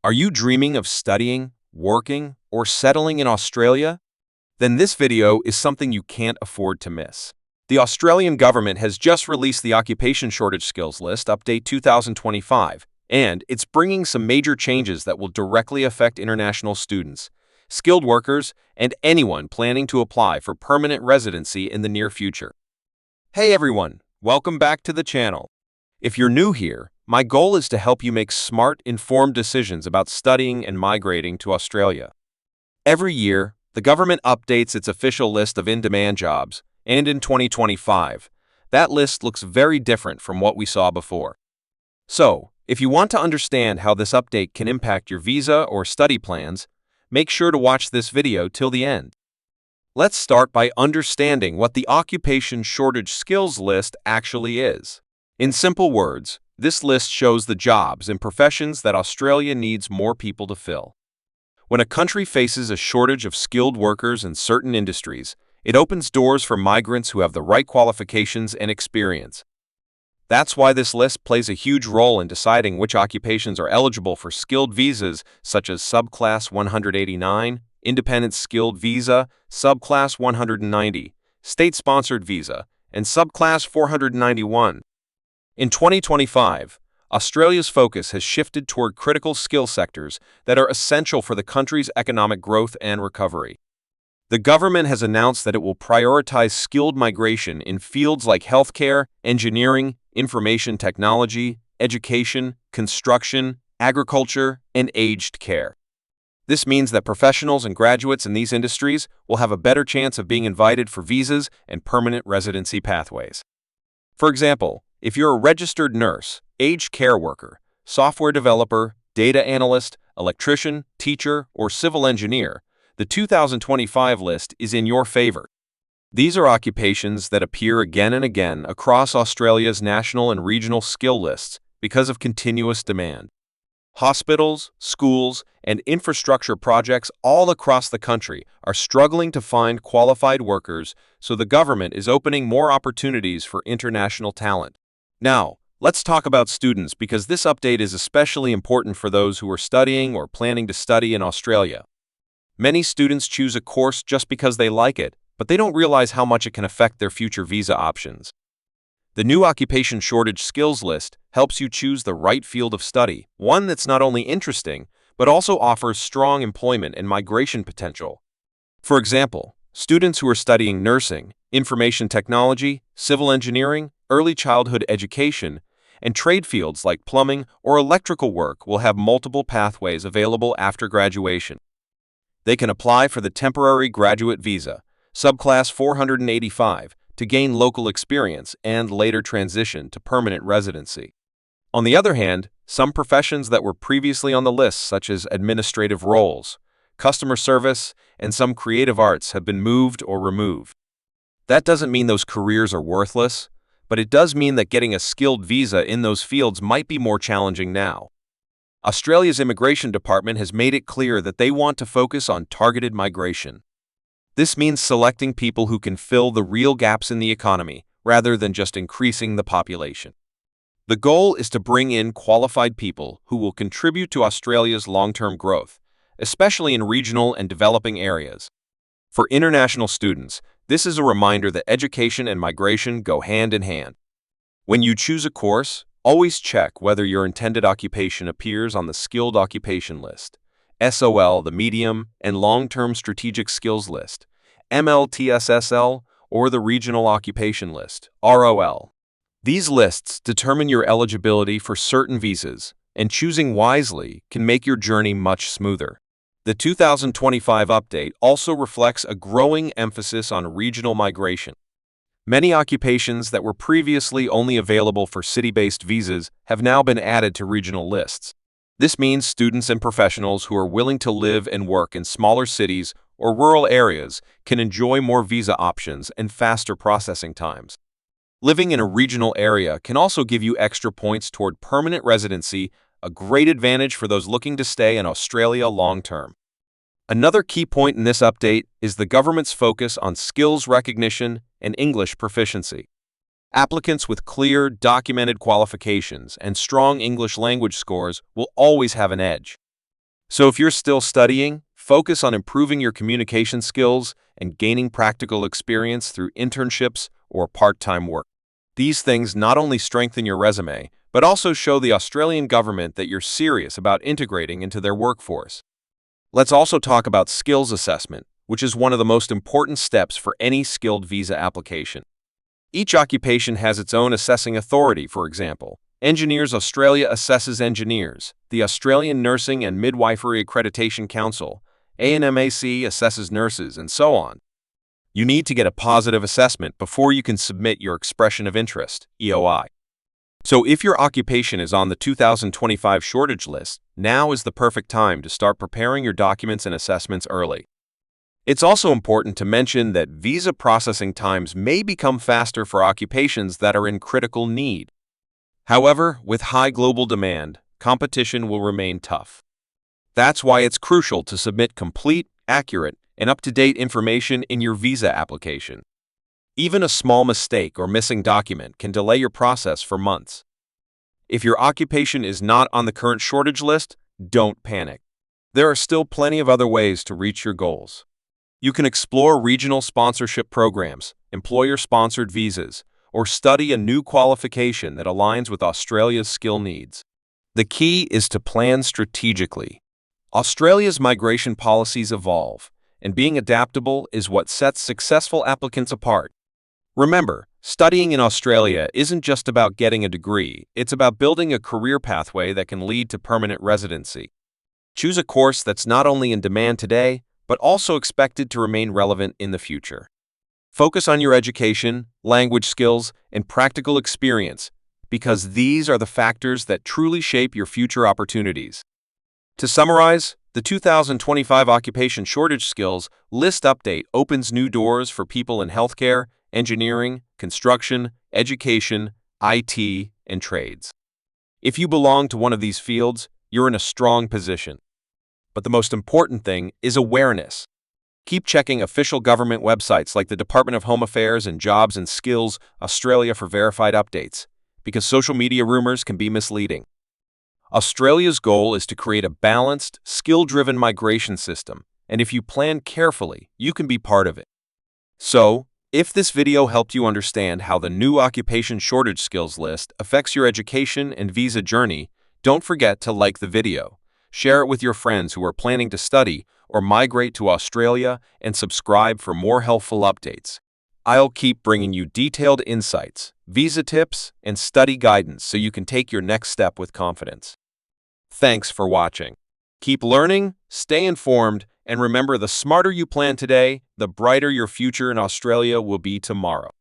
Are you dreaming of studying, working, or settling in Australia? Then this video is something you can't afford to miss. The Australian government has just released the Occupation Shortage Skills List Update 2025, and it's bringing some major changes that will directly affect international students, skilled workers, and anyone planning to apply for permanent residency in the near future. Hey everyone, welcome back to the channel. If you're new here, my goal is to help you make smart, informed decisions about studying and migrating to Australia. Every year, the government updates its official list of in-demand jobs, and in 2025, that list looks very different from what we saw before. So, if you want to understand how this update can impact your visa or study plans, make sure to watch this video till the end. Let's start by understanding what the Occupation Shortage Skills List actually is. In simple words, this list shows the jobs and professions that Australia needs more people to fill. When a country faces a shortage of skilled workers in certain industries, it opens doors for migrants who have the right qualifications and experience. That's why this list plays a huge role in deciding which occupations are eligible for skilled visas such as Subclass 189, Independent Skilled Visa, Subclass 190, State-Sponsored Visa, and Subclass 491. In 2025, Australia's focus has shifted toward critical skill sectors that are essential for the country's economic growth and recovery. The government has announced that it will prioritize skilled migration in fields like healthcare, engineering, information technology, education, construction, agriculture, and aged care. This means that professionals and graduates in these industries will have a better chance of being invited for visas and permanent residency pathways. For example, if you're a registered nurse, aged care worker, software developer, data analyst, electrician, teacher, or civil engineer, the 2025 list is in your favor. These are occupations that appear again and again across Australia's national and regional skill lists because of continuous demand. Hospitals, schools, and infrastructure projects all across the country are struggling to find qualified workers, so the government is opening more opportunities for international talent. Now, let's talk about students because this update is especially important for those who are studying or planning to study in Australia. Many students choose a course just because they like it, but they don't realize how much it can affect their future visa options. The new Occupation Shortage Skills List helps you choose the right field of study, one that's not only interesting, but also offers strong employment and migration potential. For example, students who are studying nursing, information technology, civil engineering, early childhood education, and trade fields like plumbing or electrical work will have multiple pathways available after graduation. They can apply for the temporary graduate visa, Subclass 485, to gain local experience and later transition to permanent residency. On the other hand, some professions that were previously on the list, such as administrative roles, customer service, and some creative arts, have been moved or removed. That doesn't mean those careers are worthless, but it does mean that getting a skilled visa in those fields might be more challenging now. Australia's Immigration Department has made it clear that they want to focus on targeted migration. This means selecting people who can fill the real gaps in the economy, rather than just increasing the population. The goal is to bring in qualified people who will contribute to Australia's long-term growth, especially in regional and developing areas. For international students, this is a reminder that education and migration go hand in hand. When you choose a course, always check whether your intended occupation appears on the Skilled Occupation List, SOL, the Medium and Long-Term Strategic Skills List, MLTSSL, or the Regional Occupation List, ROL. These lists determine your eligibility for certain visas, and choosing wisely can make your journey much smoother. The 2025 update also reflects a growing emphasis on regional migration. Many occupations that were previously only available for city-based visas have now been added to regional lists. This means students and professionals who are willing to live and work in smaller cities or rural areas can enjoy more visa options and faster processing times. Living in a regional area can also give you extra points toward permanent residency, a great advantage for those looking to stay in Australia long-term. Another key point in this update is the government's focus on skills recognition and English proficiency. Applicants with clear, documented qualifications and strong English language scores will always have an edge. So if you're still studying, focus on improving your communication skills and gaining practical experience through internships or part-time work. These things not only strengthen your resume, but also show the Australian government that you're serious about integrating into their workforce. Let's also talk about skills assessment, which is one of the most important steps for any skilled visa application. Each occupation has its own assessing authority. For example, Engineers Australia assesses engineers, the Australian Nursing and Midwifery Accreditation Council, ANMAC assesses nurses, and so on. You need to get a positive assessment before you can submit your expression of interest, EOI. So if your occupation is on the 2025 shortage list, now is the perfect time to start preparing your documents and assessments early. It's also important to mention that visa processing times may become faster for occupations that are in critical need. However, with high global demand, competition will remain tough. That's why it's crucial to submit complete, accurate, and up-to-date information in your visa application. Even a small mistake or missing document can delay your process for months. If your occupation is not on the current shortage list, don't panic. There are still plenty of other ways to reach your goals. You can explore regional sponsorship programs, employer-sponsored visas, or study a new qualification that aligns with Australia's skill needs. The key is to plan strategically. Australia's migration policies evolve, and being adaptable is what sets successful applicants apart. Remember, studying in Australia isn't just about getting a degree, it's about building a career pathway that can lead to permanent residency. Choose a course that's not only in demand today, but also expected to remain relevant in the future. Focus on your education, language skills, and practical experience, because these are the factors that truly shape your future opportunities. To summarize, the 2025 Occupation Shortage Skills List Update opens new doors for people in healthcare, engineering, construction, education, IT, and trades. If you belong to one of these fields, you're in a strong position. But the most important thing is awareness. Keep checking official government websites like the Department of Home Affairs and Jobs and Skills Australia for verified updates, because social media rumors can be misleading. Australia's goal is to create a balanced, skill-driven migration system, and if you plan carefully, you can be part of it. So, if this video helped you understand how the new Occupation Shortage Skills List affects your education and visa journey, don't forget to like the video, share it with your friends who are planning to study or migrate to Australia, and subscribe for more helpful updates. I'll keep bringing you detailed insights, visa tips, and study guidance so you can take your next step with confidence. Thanks for watching. Keep learning, stay informed, and remember, the smarter you plan today, the brighter your future in Australia will be tomorrow.